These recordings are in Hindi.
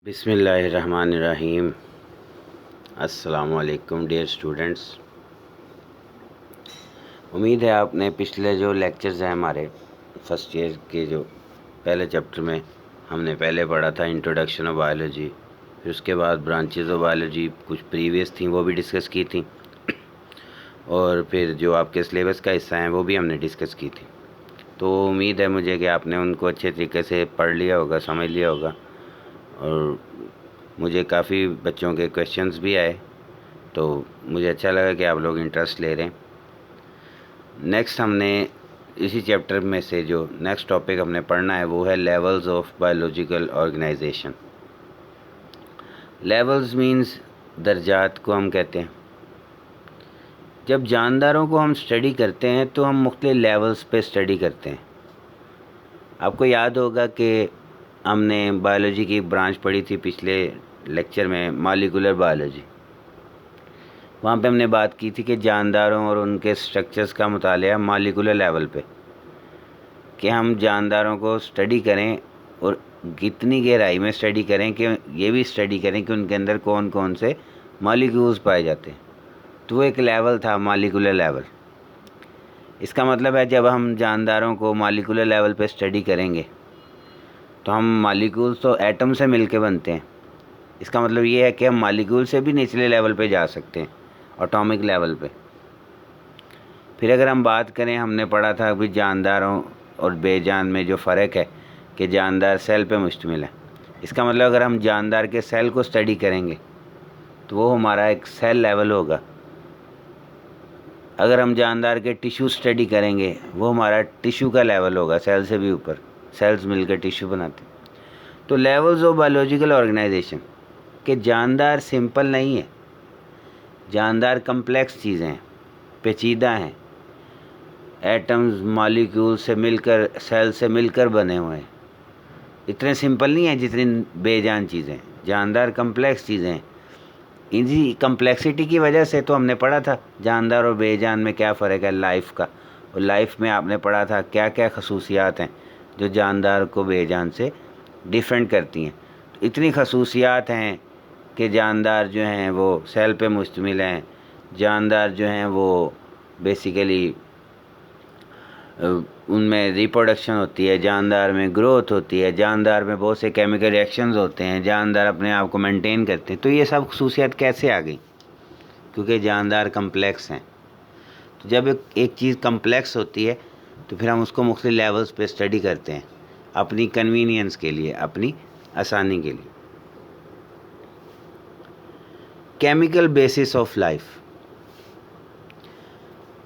बिस्मिल्लाहिर्रहमानिर्रहीम। अस्सलामुअलैकुम डियर स्टूडेंट्स। उम्मीद है आपने पिछले जो लेक्चर्स हैं हमारे फर्स्ट ईयर के जो पहले चैप्टर में हमने पहले पढ़ा था इंट्रोडक्शन ऑफ बायोलॉजी, फिर उसके बाद ब्रांचेस ऑफ बायोलॉजी कुछ प्रीवियस थी वो भी डिस्कस की थी, और फिर जो आपके सिलेबस का हिस्सा है वो भी हमने डिस्कस की थी। तो उम्मीद है मुझे कि आपने उनको अच्छे तरीके से पढ़ लिया होगा, समझ लिया होगा, और मुझे काफ़ी बच्चों के क्वेश्चंस भी आए, तो मुझे अच्छा लगा कि आप लोग इंटरेस्ट ले रहे हैं। नेक्स्ट हमने इसी चैप्टर में से जो नेक्स्ट टॉपिक हमने पढ़ना है वो है levels of biological organisation. Levels means दर्जात को हम कहते हैं। जब जानदारों को हम स्टडी करते हैं तो हम मुख्तलिफ लेवल्स पे स्टडी करते हैं। आपको याद होगा कि हमने बायोलॉजी की एक ब्रांच पढ़ी थी पिछले लेक्चर में, मॉलिक्यूलर बायोलॉजी। वहाँ पे हमने बात की थी कि जानदारों और उनके स्ट्रक्चर्स का मुतालिया मॉलिक्यूलर लेवल पे, कि हम जानदारों को स्टडी करें और कितनी गहराई में स्टडी करें, कि ये भी स्टडी करें कि उनके अंदर कौन कौन से मॉलिक्यूल्स पाए जाते हैं। तो वो एक लेवल था मॉलिक्यूलर लेवल। इसका मतलब है जब हम जानदारों को मॉलिक्यूलर लेवल पे स्टडी करेंगे तो हम मॉलिक्यूल्स तो एटम से मिलके बनते हैं। इसका मतलब ये है कि हम मॉलिक्यूल से भी निचले लेवल पे जा सकते हैं, एटॉमिक लेवल पे। फिर अगर हम बात करें, हमने पढ़ा था अभी जानदारों और बेजान में जो फ़र्क है कि जानदार सेल पे मुश्तमिल है। इसका मतलब अगर हम जानदार के सेल को स्टडी करेंगे तो वो हमारा एक सेल लेवल होगा। अगर हम जानदार के टिश्यू स्टडी करेंगे वो हमारा टिश्यू का लेवल होगा, सेल से भी ऊपर। सेल्स मिलकर टिश्यू बनाते हैं। तो लेवल्स ऑफ बायोलॉजिकल ऑर्गेनाइजेशन कि जानदार सिंपल नहीं है, जानदार कम्प्लेक्स चीज़ें हैं, पेचीदा हैं। एटम्स मॉलिक्यूल से मिलकर, सेल से मिलकर बने हुए हैं। इतने सिंपल नहीं है जितनी बेजान चीज़ें। जानदार कम्प्लेक्स चीज़ें हैं। इसी कम्प्लेक्सिटी की वजह से तो हमने पढ़ा था जानदार और बेजान में क्या फ़र्क है लाइफ का। और लाइफ में आपने पढ़ा था क्या क्या खसूसियात हैं जो जानदार को बेजान से डिफरेंट करती हैं। तो इतनी खसूसियात हैं कि जानदार जो हैं वो सेल पे मुश्तमिल हैं। जानदार जो हैं वो बेसिकली उनमें रिप्रोडक्शन होती है, जानदार में ग्रोथ होती है, जानदार में बहुत से केमिकल रिएक्शंस होते हैं, जानदार अपने आप को मेंटेन करते हैं। तो ये सब खसूसियात कैसे आ गई? क्योंकि जानदार कम्प्लेक्स हैं। तो जब एक चीज़ कम्प्लेक्स होती है तो फिर हम उसको मुख्तलिफ लेवल्स पे स्टडी करते हैं अपनी कन्वीनियंस के लिए, अपनी आसानी के लिए। Chemical basis of life.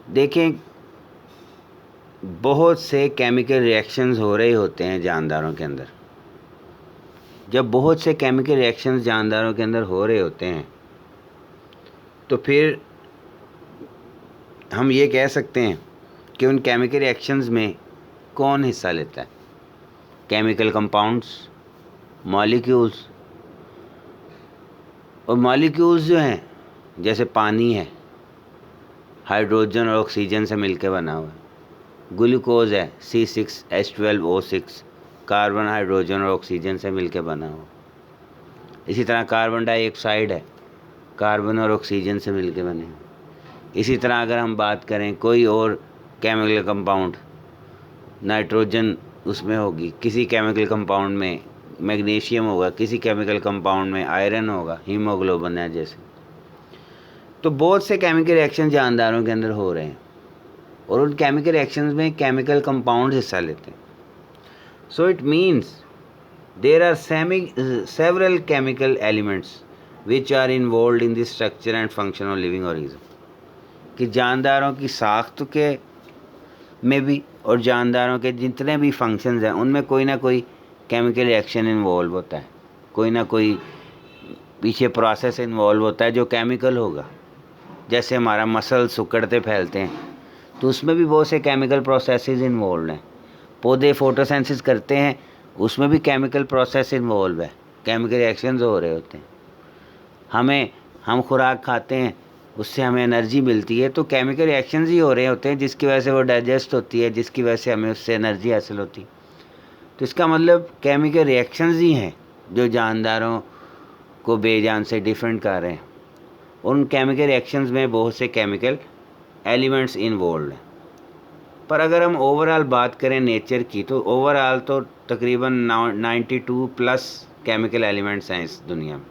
देखें, बहुत से केमिकल रिएक्शंस हो रहे होते हैं जानदारों के अंदर। जब बहुत से केमिकल रिएक्शंस जानदारों के अंदर हो रहे होते हैं तो फिर हम ये कह सकते हैं कि उन केमिकल रिएक्शंस में कौन हिस्सा लेता है? Chemical compounds, molecules. और मॉलिक्यूल्स जो हैं, जैसे पानी है, हाइड्रोजन और ऑक्सीजन से मिलकर बना हुआ है। ग्लूकोज है, C6H12O6, कार्बन, हाइड्रोजन और ऑक्सीजन से मिलकर बना हुआ। इसी तरह कार्बन डाइऑक्साइड है, कार्बन और ऑक्सीजन से मिलकर बने हुए। इसी तरह अगर हम बात करें कोई और केमिकल कंपाउंड, नाइट्रोजन उसमें होगी, किसी केमिकल कंपाउंड में मैग्नीशियम होगा, किसी केमिकल कंपाउंड में आयरन होगा, हीमोग्लोबिन है जैसे। तो बहुत से केमिकल रिएक्शन जानदारों के अंदर हो रहे हैं और उन केमिकल रिएक्शंस में केमिकल कंपाउंड हिस्सा लेते हैं। So it means there are several chemical elements which are involve in the structure and function of living organism. कि जानदारों की साख्त के में भी और जानदारों के जितने भी फंक्शंस हैं उनमें कोई ना कोई केमिकल रिएक्शन इन्वॉल्व होता है, कोई ना कोई पीछे प्रोसेस इन्वॉल्व होता है जो केमिकल होगा। जैसे हमारा मसल सिकुड़ते फैलते हैं तो उसमें भी बहुत से केमिकल प्रोसेसेस इन्वॉल्व हैं। पौधे फोटोसिंथेसिस करते हैं, उसमें भी केमिकल प्रोसेस इन्वॉल्व है, केमिकल रिएक्शंस हो रहे होते हैं। हम खुराक खाते हैं, उससे हमें एनर्जी मिलती है, तो केमिकल रिएक्शंस ही हो रहे होते हैं जिसकी वजह से वो डाइजेस्ट होती है, जिसकी वजह से हमें उससे एनर्जी हासिल होती है। तो इसका मतलब केमिकल रिएक्शंस ही हैं जो जानदारों को बेजान से डिफरेंट कर रहे हैं। उन केमिकल रिएक्शंस में बहुत से केमिकल एलिमेंट्स इन्वॉल्व हैं। पर अगर हम ओवरऑल बात करें नेचर की, तो ओवरऑल तो तकरीबन 92 प्लस केमिकल एलिमेंट्स हैं इस दुनिया में।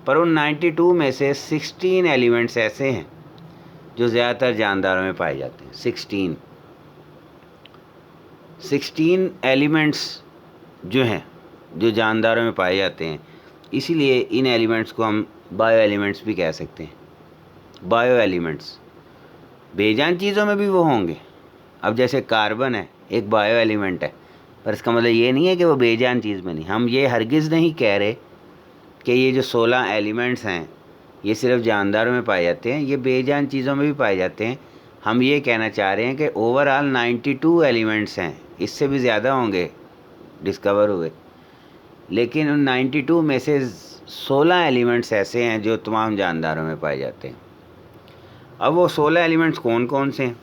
पर उन 92 में से 16 एलिमेंट्स ऐसे हैं जो ज़्यादातर जानदारों में पाए जाते हैं। 16 एलिमेंट्स जो हैं जो जानदारों में पाए जाते हैं, इसीलिए इन एलिमेंट्स को हम बायो एलिमेंट्स भी कह सकते हैं। बायो एलिमेंट्स बेजान चीज़ों में भी वो होंगे। अब जैसे कार्बन है, एक बायो एलिमेंट है, पर इसका मतलब ये नहीं है कि वो बेजान चीज़ में नहीं। हम ये हरगिज़ नहीं कह रहे कि ये जो 16 एलिमेंट्स हैं ये सिर्फ जानदारों में पाए जाते हैं, ये बेजान चीज़ों में भी पाए जाते हैं। हम ये कहना चाह रहे हैं कि ओवरऑल 92 एलिमेंट्स हैं, इससे भी ज़्यादा होंगे डिस्कवर हुए, लेकिन उन 92 में से 16 एलिमेंट्स ऐसे हैं जो तमाम जानदारों में पाए जाते हैं। अब वो 16 एलिमेंट्स कौन कौन से हैं?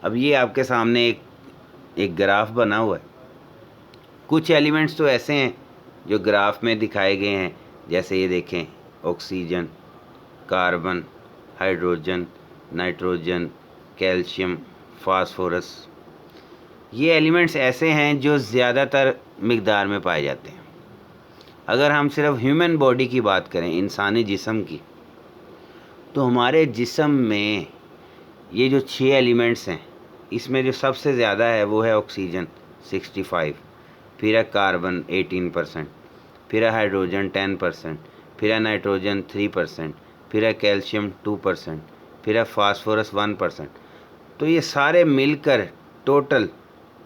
अब ये आपके सामने एक ग्राफ बना हुआ है। कुछ एलिमेंट्स तो ऐसे हैं जो ग्राफ में दिखाए गए हैं, जैसे ये देखें, oxygen, carbon, hydrogen, nitrogen, calcium, phosphorus. ये एलिमेंट्स ऐसे हैं जो ज़्यादातर मिक़दार में पाए जाते हैं। अगर हम सिर्फ ह्यूमन बॉडी की बात करें, इंसानी जिस्म की, तो हमारे जिस्म में ये जो 6 एलिमेंट्स हैं, इसमें जो सबसे ज़्यादा है वो है ऑक्सीजन 65, फिर है कार्बन 18%, फिर है हाइड्रोजन 10%, फिर है नाइट्रोजन 3%, फिर है कैल्शियम 2%, फिर है फास्फोरस 1%। तो ये सारे मिलकर टोटल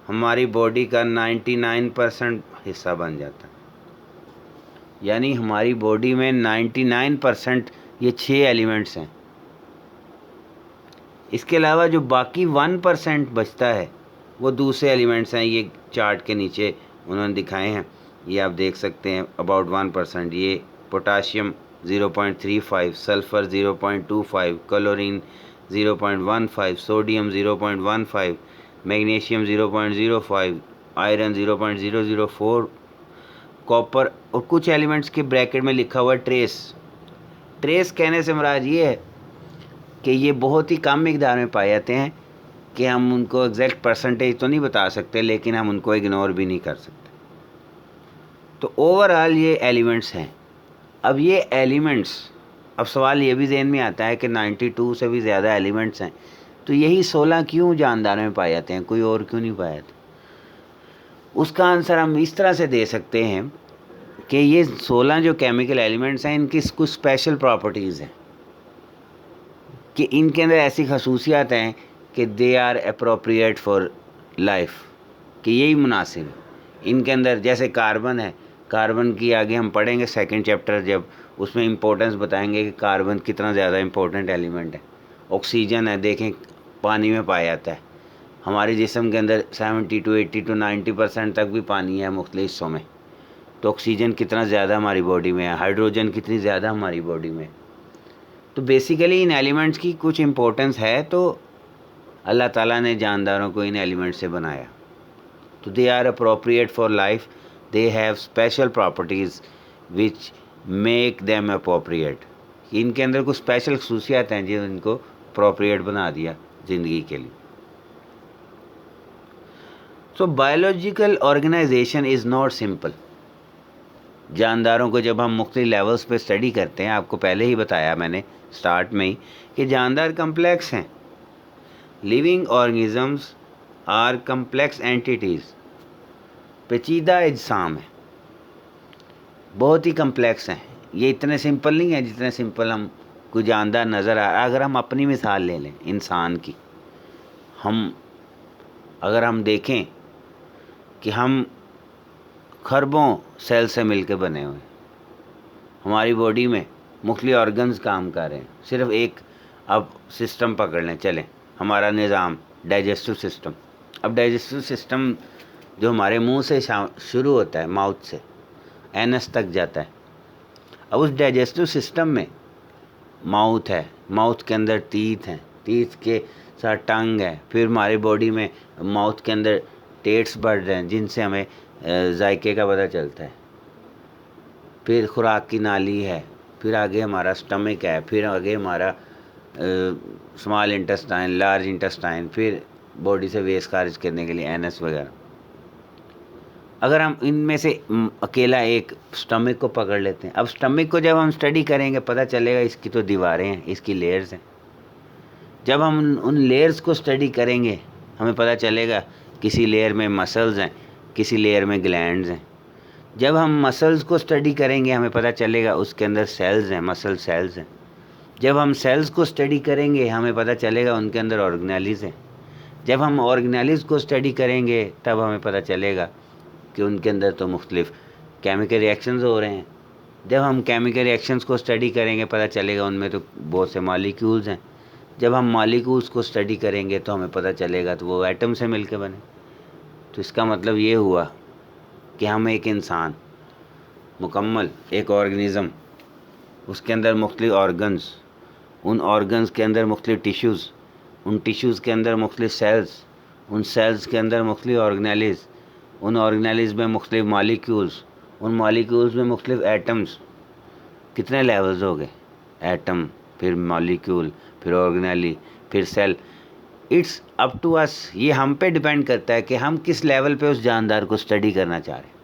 हमारी बॉडी का 99% हिस्सा बन जाता है। यानी हमारी बॉडी में 99% ये 6 एलिमेंट्स हैं। इसके अलावा जो बाकी 1% बचता है वो दूसरे एलिमेंट्स हैं। ये चार्ट के नीचे उन्होंने दिखाए हैं, ये आप देख सकते हैं। अबाउट 1% ये potassium 0.35, sulphur 0.25, chlorine 0.15, sodium 0.15, magnesium 0.05, iron 0.004, copper, और कुछ एलिमेंट्स के ब्रैकेट में लिखा हुआ ट्रेस। ट्रेस कहने से मुराद ये है कि ये बहुत ही कम मिक़दार में पाए जाते हैं कि हम उनको एग्जैक्ट परसेंटेज तो नहीं बता सकते, लेकिन हम उनको इग्नोर भी नहीं कर सकते। तो ओवरऑल ये एलिमेंट्स हैं। अब ये एलिमेंट्स, अब सवाल ये भी ज़हन में आता है कि 92 से भी ज़्यादा एलिमेंट्स हैं, तो यही 16 क्यों जानदारों में पाए जाते हैं, कोई और क्यों नहीं पाया जाता? उसका आंसर हम इस तरह से दे सकते हैं कि ये 16 जो केमिकल एलिमेंट्स हैं, इनकी कुछ स्पेशल प्रॉपर्टीज़ हैं कि इनके अंदर ऐसी खसूसियात हैं कि they are appropriate for life, कि यही मुनासिब है इनके अंदर। जैसे कार्बन है, कार्बन की आगे हम पढ़ेंगे सेकंड चैप्टर, जब उसमें इम्पोर्टेंस बताएंगे कि कार्बन कितना ज़्यादा इम्पोर्टेंट एलिमेंट है। ऑक्सीजन है, देखें पानी में पाया जाता है। हमारे जिस्म के अंदर 70 to 80 to 90% तक भी पानी है मुख्तलिफ हिस्सों में, तो ऑक्सीजन कितना ज़्यादा हमारी बॉडी में है, हाइड्रोजन कितनी ज़्यादा हमारी बॉडी में। तो बेसिकली इन एलिमेंट्स की कुछ इम्पोर्टेंस है, तो अल्लाह ताला ने जानदारों को इन एलिमेंट्स से बनाया। तो they are appropriate for life, they have special properties which make them appropriate. इनके अंदर कुछ स्पेशल खसूसियात हैं जो इनको अप्रोप्रिएट बना दिया ज़िंदगी के लिए। So biological organisation is not simple. जानदारों को जब हम मुख्तलिफ लेवल्स पे स्टडी करते हैं, आपको पहले ही बताया मैंने स्टार्ट में ही कि जानदार कम्प्लेक्स हैं। Living organisms are complex entities, पेचीदा अजसाम है, बहुत ही कम्प्लेक्स हैं। ये इतने सिंपल नहीं है जितने सिंपल हम कोई जानदार नज़र आ। अगर हम अपनी मिसाल ले लें इंसान की, अगर हम देखें कि हम खरबों सेल से मिलके बने हुए, हमारी बॉडी में मुख्तलिफ ऑर्गन्स काम कर रहे हैं। सिर्फ एक अब सिस्टम पकड़ लें, चलें, हमारा निज़ाम डाइजेस्टिव सिस्टम। अब डाइजेस्टिव सिस्टम जो हमारे मुंह से शुरू होता है, माउथ से एनस तक जाता है। अब उस डाइजेस्टिव सिस्टम में माउथ है, माउथ के अंदर टीथ हैं, टीथ के साथ टंग है, फिर हमारी बॉडी में माउथ के अंदर टेट्स बढ़ रहे हैं जिनसे हमें जायके का पता चलता है। फिर खुराक की नाली है, फिर आगे हमारा स्टमक है, फिर आगे हमारा स्मॉल इंटेस्टाइन, लार्ज इंटेस्टाइन, फिर बॉडी से वेस्ट खारिज करने के लिए एनएस वगैरह। अगर हम इनमें से अकेला एक स्टमक को पकड़ लेते हैं, अब स्टमक को जब हम स्टडी करेंगे पता चलेगा इसकी तो दीवारें हैं, इसकी लेयर्स हैं। जब हम उन लेयर्स को स्टडी करेंगे हमें पता चलेगा किसी लेयर में मसल्स हैं, किसी लेयर में ग्लैंड्स हैं। जब हम मसल्स को स्टडी करेंगे हमें पता चलेगा उसके अंदर सेल्स हैं, मसल सेल्स हैं। जब हम सेल्स को स्टडी करेंगे हमें पता चलेगा उनके अंदर ऑर्गेनेलिज हैं। जब हम ऑर्गेनेलिज को स्टडी करेंगे तब हमें पता चलेगा कि उनके अंदर तो मुख्तलिफ केमिकल रिएक्शंस हो रहे हैं। जब हम केमिकल रिएक्शंस को स्टडी करेंगे पता चलेगा उनमें तो बहुत से मॉलिक्यूल्स हैं। जब हम मॉलिक्यूल्स को स्टडी करेंगे तो हमें पता चलेगा तो वो एटम से मिलकर बने। तो इसका मतलब ये हुआ कि हम एक इंसान मुकम्मल एक ऑर्गेनिज़म, उसके अंदर मुख्तलिफ ऑर्गन्स, उन ऑर्गन्स के अंदर मुख्तलिफ टिश्यूज़, उन टिश्यूज़ के अंदर मुख्तलिफ सेल्स, उन सेल्स के अंदर मुख्तलिफ ऑर्गेनेलिज़, उन ऑर्गेनेलिज़ में मुख्तलिफ मॉलिक्यूल्स, उन मॉलिक्यूल्स में मुख्तलिफ एटम्स। कितने लेवल्स हो गए? एटम, फिर मॉलिक्यूल, फिर ऑर्गेनेली, फिर cell. It's up to us, ये हम पे डिपेंड करता है कि हम किस लेवल पे उस जानदार को स्टडी करना चाह रहे हैं।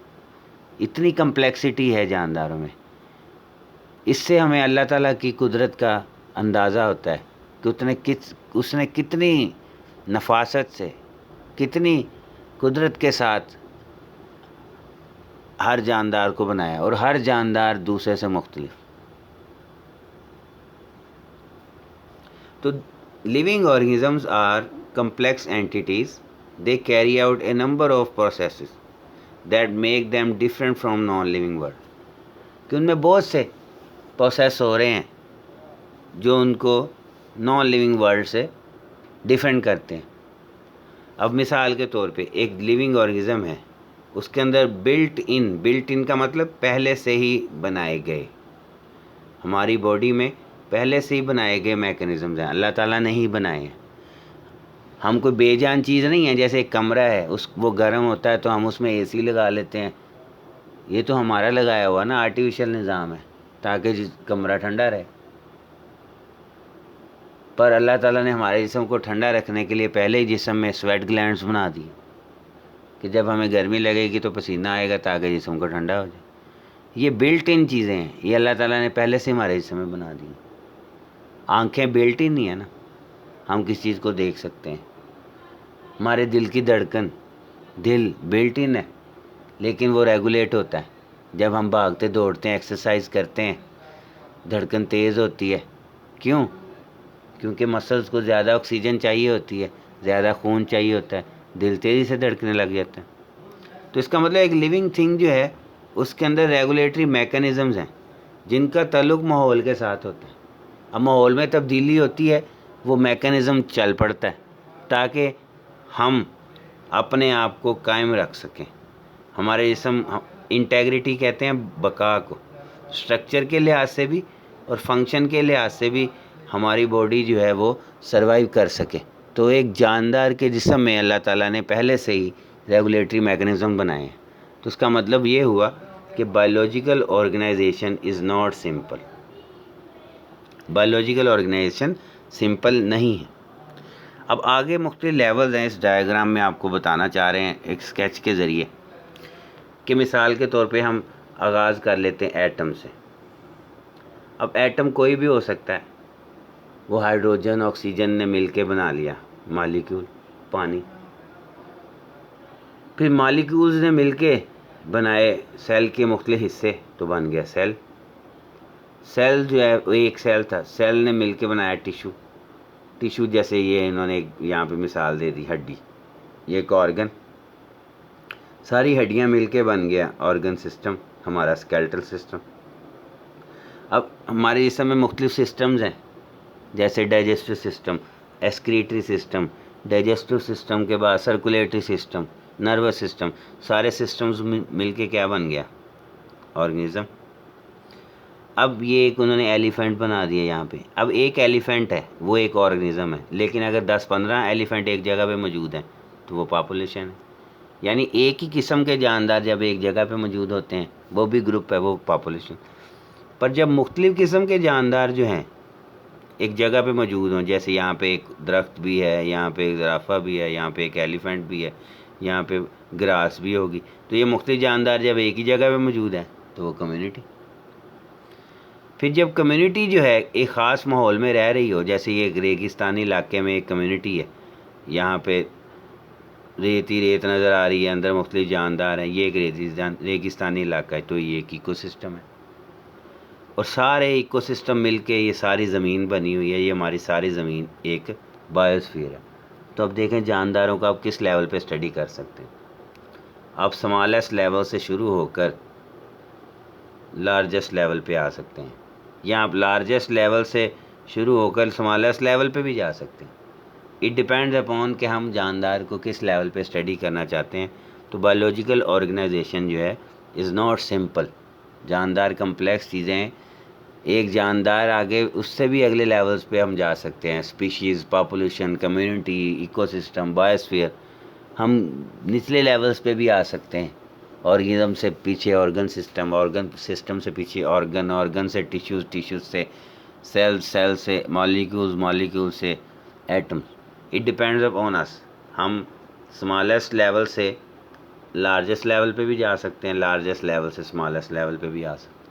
इतनी कम्प्लेक्सिटी है जानदारों में। इससे हमें अल्लाह ताला की कुदरत का अंदाज़ा होता है कि उसने कितनी नफासत से, कितनी कुदरत के साथ हर जानदार को बनाया, और हर जानदार दूसरे से मुख्तलिफ। तो living organisms are complex entities. They carry out a number of processes that make them different from non-living world. कि उनमें बहुत से प्रोसेस हो रहे हैं जो उनको नॉन लिविंग वर्ल्ड से डिफरेंट करते हैं। अब मिसाल के तौर पे एक लिविंग ऑर्गेनिज्म है, उसके अंदर बिल्ट इन का मतलब पहले से ही बनाए गए, हमारी बॉडी में पहले से ही बनाए गए मैकेनिज़म्स हैं, अल्लाह ताला ने ही बनाए हैं। हम कोई बेजान चीज़ नहीं है। जैसे एक कमरा है, वो गर्म होता है तो हम उसमें एसी लगा लेते हैं, ये तो हमारा लगाया हुआ ना आर्टिफिशियल निज़ाम है ताकि कमरा ठंडा रहे। पर अल्लाह ताला ने हमारे जिस्म को ठंडा रखने के लिए पहले ही जिस्म में स्वेट ग्लैंड्स बना दिए कि जब हमें गर्मी लगेगी तो पसीना आएगा ताकि जिस्म को ठंडा हो जाए। ये बिल्ट इन चीज़ें हैं, ये अल्लाह ताला ने पहले से हमारे जिस्म में बना दी। आँखें बिल्ट इन नहीं है ना, हम किस चीज़ को देख सकते हैं। हमारे दिल की धड़कन, दिल बिल्ट इन है, लेकिन वो रेगुलेट होता है जब हम भागते दौड़ते हैं, एक्सरसाइज करते हैं, धड़कन तेज़ होती है। क्यों? क्योंकि मसल्स को ज़्यादा ऑक्सीजन चाहिए होती है, ज़्यादा खून चाहिए होता है, दिल तेज़ी से धड़कने लग जाता है। तो इसका मतलब एक लिविंग थिंग जो है उसके अंदर रेगुलेटरी मैकेनिज़म्स हैं जिनका ताल्लुक़ माहौल के साथ होता है। अब माहौल में तब्दीली होती है, वो मैकेनिज़्म चल पड़ता है ताकि हम अपने आप को कायम रख सकें। हमारे जिस्म, इंटेग्रिटी कहते हैं बका को, स्ट्रक्चर के लिहाज से भी और फंक्शन के लिहाज से भी हमारी बॉडी जो है वो सर्वाइव कर सके। तो एक जानदार के जिस्म में अल्लाह ताला ने पहले से ही रेगुलेटरी मैकेनिज़्म बनाए हैं। तो उसका मतलब ये हुआ कि biological organisation is not simple. Biological organization simple नहीं है। अब आगे मुख्तलिफ लेवल्स हैं, इस डायग्राम में आपको बताना चाह रहे हैं एक स्केच के ज़रिए कि मिसाल के तौर पे हम आगाज़ कर लेते हैं एटम से। अब एटम कोई भी हो सकता है, वो हाइड्रोजन ऑक्सीजन ने मिलके बना लिया मॉलिक्यूल, पानी। फिर मॉलिक्यूल्स ने मिलके बनाए सेल के मुख्तलिफ हिस्से, तो बन गया सेल। सेल जो है वो एक सेल था, सेल ने मिलके बनाया टिश्यू जैसे ये इन्होंने यहाँ पे मिसाल दे दी, हड्डी, ये एक ऑर्गन, सारी हड्डियाँ मिलके बन गया ऑर्गन सिस्टम, हमारा स्केलेटल सिस्टम। अब हमारे जिस्म में मुख्तलिफ सिस्टम्स हैं, जैसे digestive system, excretory system, digestive system के बाद सर्कुलेटरी सिस्टम, नर्वस सिस्टम, सारे सिस्टम्स मिलके क्या बन गया? ऑर्गेनिज्म। अब ये एक उन्होंने एलिफेंट बना दिया यहाँ पे। अब एक एलिफेंट है, वो एक ऑर्गेनिज्म है, लेकिन अगर 10-15 एलिफेंट एक जगह पे मौजूद हैं तो वो पॉपुलेशन है। यानी एक ही किस्म के जानदार जब एक जगह पे मौजूद होते हैं, वो भी ग्रुप है, वो पॉपुलेशन। पर जब मुख्तलिफ़ किस्म के जानदार जो हैं एक जगह पे मौजूद हों, जैसे यहाँ पे एक दरख्त भी है, यहाँ पे एक ज़राफ़ा भी है, यहाँ पे एक एलिफेंट भी है, यहाँ पे ग्रास भी होगी, तो ये मुख्तलिफ़ जानदार जब एक ही जगह पे मौजूद है तो वो कम्युनिटी। फिर जब कम्युनिटी जो है एक ख़ास माहौल में रह रही हो, जैसे ये एक रेगिस्तानी इलाके में एक कम्युनिटी है, यहाँ पे रेत ही रेत नज़र आ रही है, अंदर मुख्तलिफ़ जानदार हैं, ये एक रेगिस्तानी इलाका है, तो ये एक इकोसिस्टम है। और सारे इकोसिस्टम मिलके ये सारी ज़मीन बनी हुई है, ये हमारी सारी ज़मीन एक बायोस्फीयर है। तो अब देखें जानदारों का आप किस लेवल पे स्टडी कर सकते हैं। आप स्मॉलेस्ट लेवल से शुरू होकर लार्जेस्ट लेवल पे आ सकते हैं, या आप लार्जेस्ट लेवल से शुरू होकर स्मॉलेस्ट लेवल पे भी जा सकते हैं। इट डिपेंड्स अपॉन कि हम जानदार को किस लेवल पे स्टडी करना चाहते हैं। तो बायोलॉजिकल ऑर्गेनाइजेशन जो है इज़ नॉट सिंपल। जानदार कम्प्लेक्स चीज़ें हैं। एक जानदार आगे उससे भी अगले लेवल्स पे हम जा सकते हैं, species, population, community, ecosystem, biosphere. हम निचले लेवल्स पे भी आ सकते हैं, ऑर्गेनिज्म से पीछे ऑर्गन सिस्टम से पीछे ऑर्गन से टिश्यूज़, टिश्यूज़ से सेल से मॉलिक्यूल से atoms. It depends upon us. हम स्मॉलेस्ट लेवल से लार्जेस्ट लेवल पे भी जा सकते हैं, लार्जेस्ट लेवल से स्मॉलेस्ट लेवल पे भी आ सकते हैं।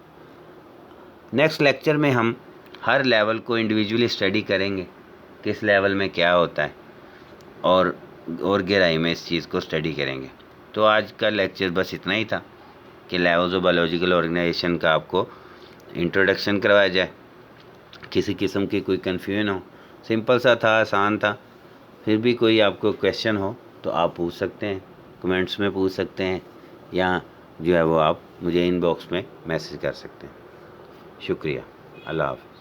नेक्स्ट लेक्चर में हम हर लेवल को इंडिविजुअली स्टडी करेंगे, किस लेवल में क्या होता है, और गहराई में इस चीज़ को स्टडी करेंगे। तो आज का लेक्चर बस इतना ही था कि लेवल्स ऑफ बायोलॉजिकल ऑर्गेनाइजेशन का आपको इंट्रोडक्शन करवाया जाए, किसी किस्म की कोई कन्फ्यूजन हो। सिंपल सा था, आसान था। फिर भी कोई आपको क्वेश्चन हो तो आप पूछ सकते हैं, कमेंट्स में पूछ सकते हैं, या जो है वो आप मुझे इनबॉक्स में मैसेज कर सकते हैं। शुक्रिया। अल्लाह हाफ़िज़।